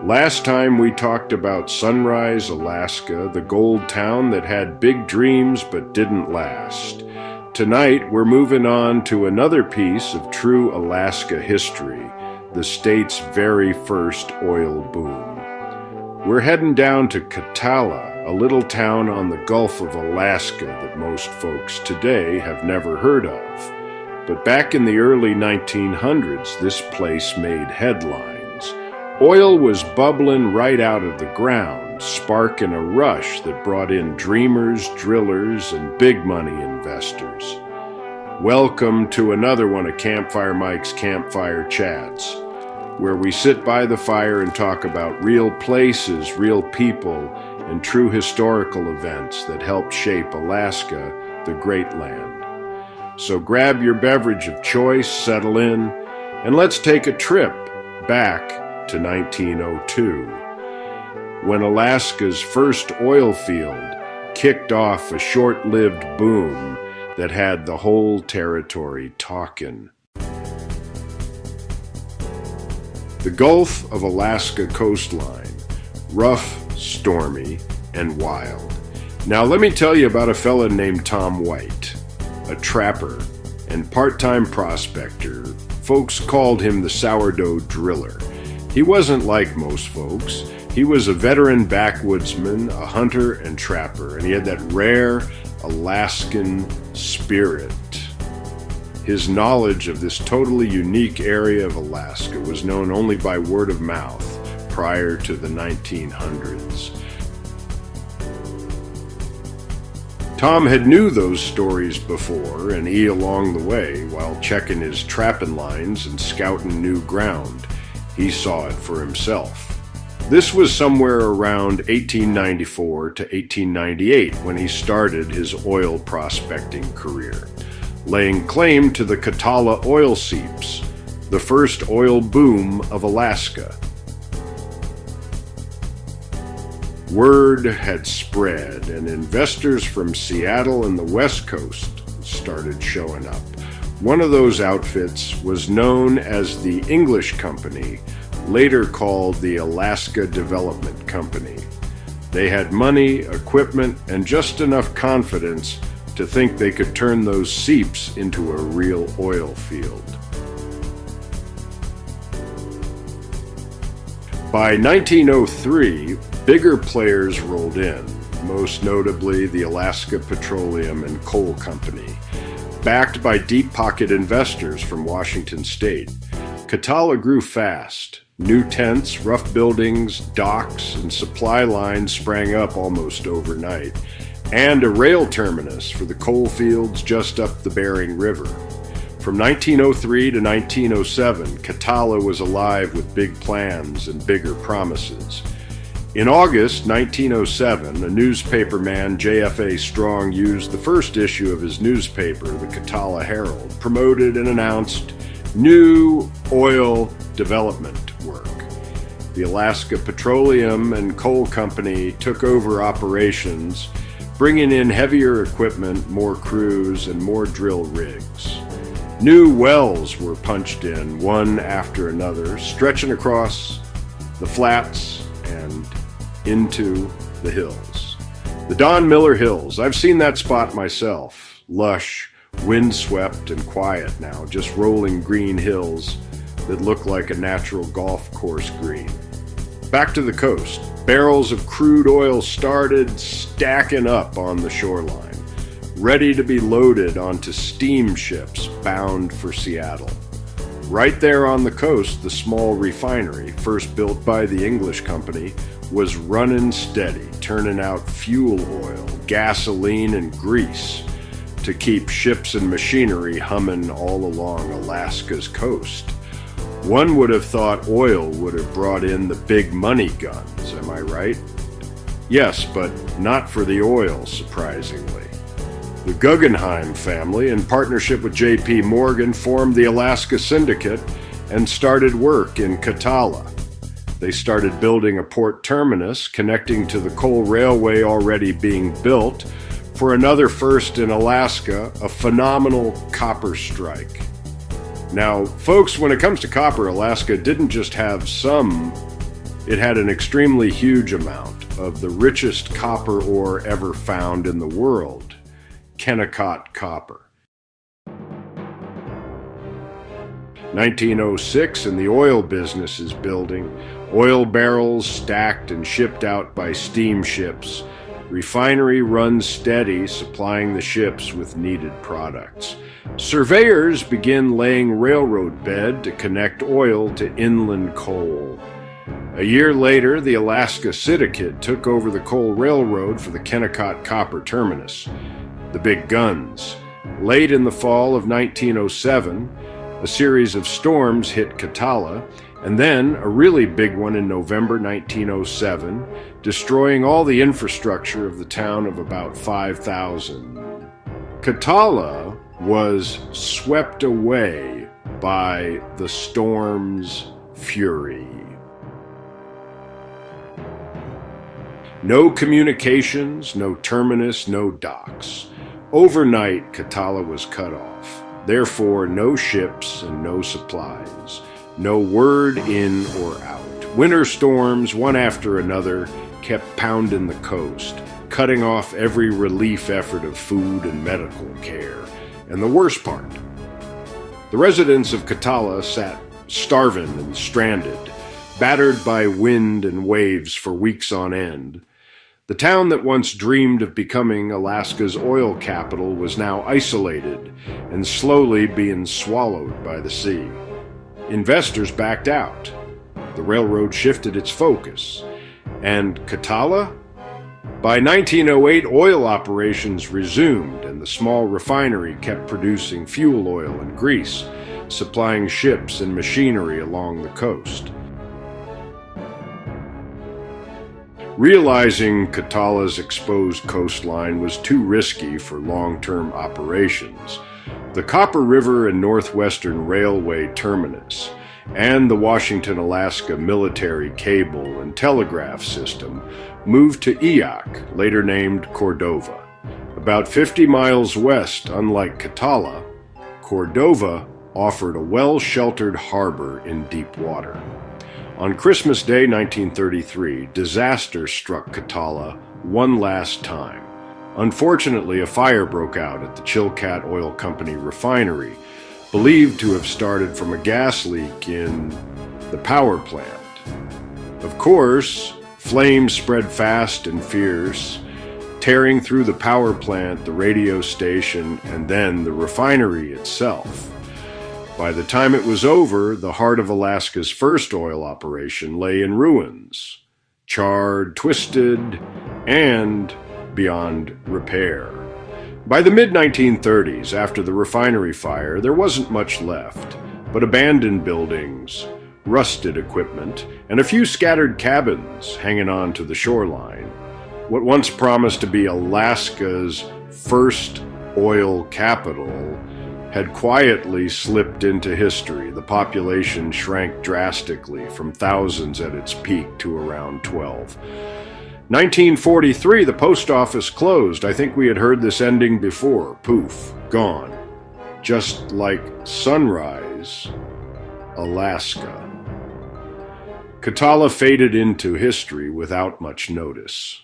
Last time we talked about Sunrise, Alaska, the gold town that had big dreams but didn't last. Tonight we're moving on to another piece of true Alaska history, the state's very first oil boom. We're heading down to Katalla, a little town on the Gulf of Alaska that most folks today have never heard of. But back in the early 1900s, this place made headlines. Oil was bubbling right out of the ground, sparking a rush that brought in dreamers, drillers, and big money investors. Welcome to another one of Campfire Mike's Campfire Chats, where we sit by the fire and talk about real places, real people, and true historical events that helped shape Alaska, the great land. So grab your beverage of choice, settle in, and let's take a trip back to 1902, when Alaska's first oil field kicked off a short-lived boom that had the whole territory talking. The Gulf of Alaska coastline, rough, stormy, and wild. Now let me tell you about a fella named Tom White, a trapper and part-time prospector. Folks called him the sourdough driller. He wasn't like most folks. He was a veteran backwoodsman, a hunter and trapper, and he had that rare Alaskan spirit. His knowledge of this totally unique area of Alaska was known only by word of mouth prior to the 1900s. Tom had knew those stories before, and he along the way, while checking his trapping lines and scouting new ground, he saw it for himself. This was somewhere around 1894 to 1898 when he started his oil prospecting career, laying claim to the Katalla oil seeps, the first oil boom of Alaska. Word had spread, and investors from Seattle and the West Coast started showing up. One of those outfits was known as the English Company, later called the Alaska Development Company. They had money, equipment, and just enough confidence to think they could turn those seeps into a real oil field. By 1903, bigger players rolled in, most notably the Alaska Petroleum and Coal Company, backed by deep-pocket investors from Washington State. Katalla grew fast. New tents, rough buildings, docks, and supply lines sprang up almost overnight, and a rail terminus for the coal fields just up the Bering River. From 1903 to 1907, Katalla was alive with big plans and bigger promises. In August 1907, a newspaperman, J.F.A. Strong, used the first issue of his newspaper, the Katalla Herald, promoted and announced new oil development work. The Alaska Petroleum and Coal Company took over operations, bringing in heavier equipment, more crews, and more drill rigs. New wells were punched in, one after another, stretching across the flats and into the hills. The Don Miller Hills, I've seen that spot myself. Lush, windswept and quiet now, just rolling green hills that look like a natural golf course green. Back to the coast, barrels of crude oil started stacking up on the shoreline, ready to be loaded onto steamships bound for Seattle. Right there on the coast, the small refinery, first built by the English Company, was running steady, turning out fuel oil, gasoline, and grease to keep ships and machinery humming all along Alaska's coast. One would have thought oil would have brought in the big money guns, am I right? Yes, but not for the oil, surprisingly. The Guggenheim family, in partnership with J.P. Morgan, formed the Alaska Syndicate and started work in Katalla. They started building a port terminus connecting to the coal railway already being built for another first in Alaska, a phenomenal copper strike. Now, folks, when it comes to copper, Alaska didn't just have some, it had an extremely huge amount of the richest copper ore ever found in the world, Kennecott copper. 1906 and the oil business is building. Oil barrels stacked and shipped out by steamships. Refinery runs steady, supplying the ships with needed products. Surveyors begin laying railroad bed to connect oil to inland coal. A year later, the Alaska Syndicate took over the coal railroad for the Kennecott copper terminus. The big guns. Late in the fall of 1907, a series of storms hit Katalla, and then a really big one in November 1907, destroying all the infrastructure of the town of about 5,000. Katalla was swept away by the storm's fury. No communications, no terminus, no docks. Overnight, Katalla was cut off. Therefore, no ships and no supplies. No word in or out. Winter storms, one after another, kept pounding the coast, cutting off every relief effort of food and medical care. And the worst part, the residents of Katalla sat starving and stranded, battered by wind and waves for weeks on end. The town that once dreamed of becoming Alaska's oil capital was now isolated and slowly being swallowed by the sea. Investors backed out. The railroad shifted its focus. And Katalla? By 1908, oil operations resumed, and the small refinery kept producing fuel oil and grease, supplying ships and machinery along the coast. Realizing Katalla's exposed coastline was too risky for long-term operations, the Copper River and Northwestern Railway terminus and the Washington-Alaska military cable and telegraph system moved to Eyak, later named Cordova. About 50 miles west, unlike Katalla, Cordova offered a well-sheltered harbor in deep water. On Christmas Day 1933, disaster struck Katalla one last time. Unfortunately, a fire broke out at the Chilkat Oil Company refinery, believed to have started from a gas leak in the power plant. Of course, flames spread fast and fierce, tearing through the power plant, the radio station, and then the refinery itself. By the time it was over, the heart of Alaska's first oil operation lay in ruins, charred, twisted, and beyond repair. By the mid-1930s, after the refinery fire, there wasn't much left, but abandoned buildings, rusted equipment, and a few scattered cabins hanging on to the shoreline. What once promised to be Alaska's first oil capital had quietly slipped into history. The population shrank drastically from thousands at its peak to around 12. 1943, the post office closed. I think we had heard this ending before. Poof, gone. Just like Sunrise, Alaska. Katalla faded into history without much notice.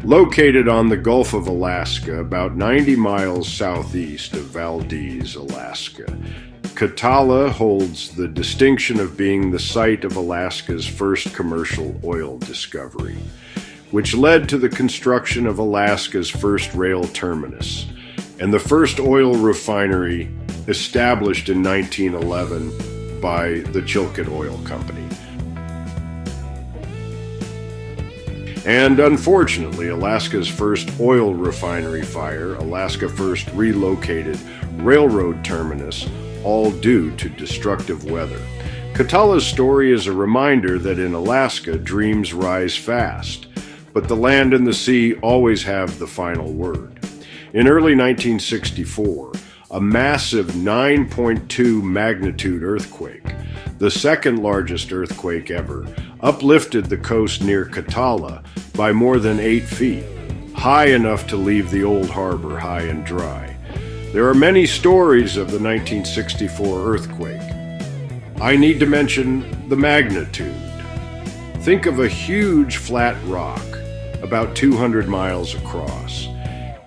Located on the Gulf of Alaska, about 90 miles southeast of Valdez, Alaska, Katalla holds the distinction of being the site of Alaska's first commercial oil discovery, which led to the construction of Alaska's first rail terminus and the first oil refinery established in 1911 by the Chilkat Oil Company. And unfortunately, Alaska's first oil refinery fire, Alaska first relocated railroad terminus, all due to destructive weather. Katalla's story is a reminder that in Alaska, dreams rise fast, but the land and the sea always have the final word. In early 1964, a massive 9.2 magnitude earthquake, the second largest earthquake ever, uplifted the coast near Katalla by more than 8 feet, high enough to leave the old harbor high and dry. There are many stories of the 1964 earthquake. I need to mention the magnitude. Think of a huge flat rock, about 200 miles across,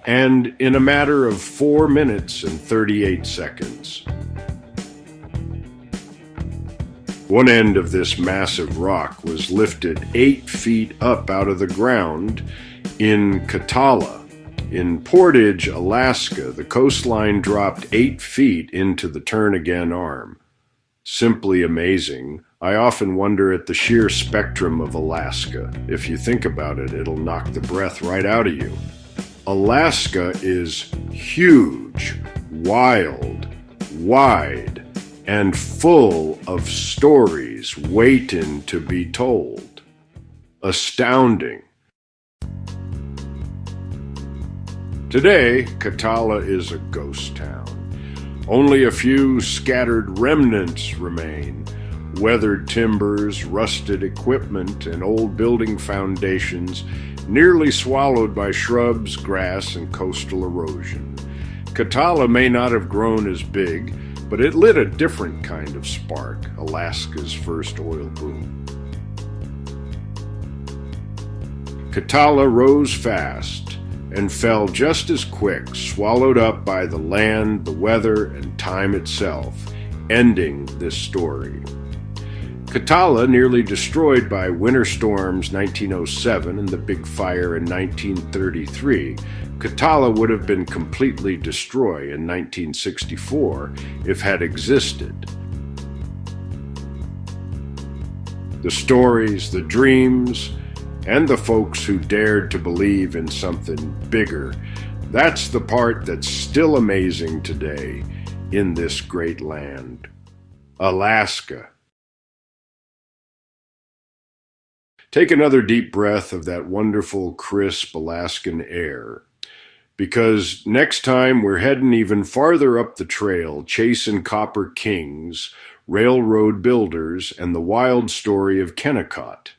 and in a matter of 4 minutes and 38 seconds. One end of this massive rock was lifted 8 feet up out of the ground in Katalla. In Portage, Alaska, the coastline dropped 8 feet into the turn-again arm. Simply amazing. I often wonder at the sheer spectrum of Alaska. If you think about it, it'll knock the breath right out of you. Alaska is huge, wild, wide, and full of stories waiting to be told. Astounding. Today, Katalla is a ghost town. Only a few scattered remnants remain. Weathered timbers, rusted equipment, and old building foundations nearly swallowed by shrubs, grass, and coastal erosion. Katalla may not have grown as big, but it lit a different kind of spark, Alaska's first oil boom. Katalla rose fast and fell just as quick, swallowed up by the land, the weather, and time itself, ending this story. Katalla, nearly destroyed by winter storms 1907 and the Big Fire in 1933, Katalla would have been completely destroyed in 1964 if had existed. The stories, the dreams, and the folks who dared to believe in something bigger, that's the part that's still amazing today in this great land. Alaska. Take another deep breath of that wonderful, crisp Alaskan air, because next time we're heading even farther up the trail, chasing copper kings, railroad builders, and the wild story of Kennecott.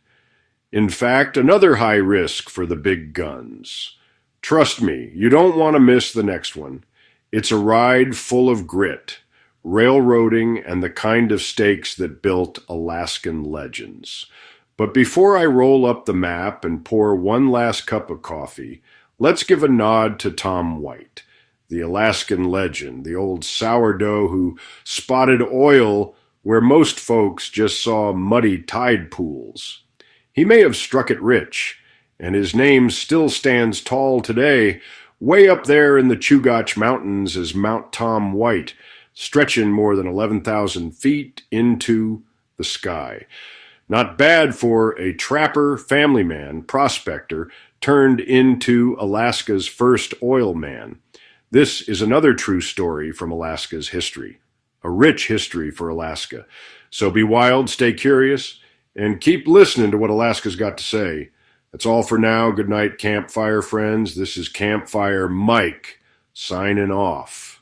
In fact, another high risk for the big guns. Trust me, you don't want to miss the next one. It's a ride full of grit, railroading, and the kind of stakes that built Alaskan legends. But before I roll up the map and pour one last cup of coffee, let's give a nod to Tom White, the Alaskan legend, the old sourdough who spotted oil where most folks just saw muddy tide pools. He may have struck it rich, and his name still stands tall today. Way up there in the Chugach Mountains is Mount Tom White, stretching more than 11,000 feet into the sky. Not bad for a trapper, family man, prospector, turned into Alaska's first oil man. This is another true story from Alaska's history, a rich history for Alaska. So be wild, stay curious, and keep listening to what Alaska's got to say. That's all for now. Good night, Campfire friends. This is Campfire Mike, signing off.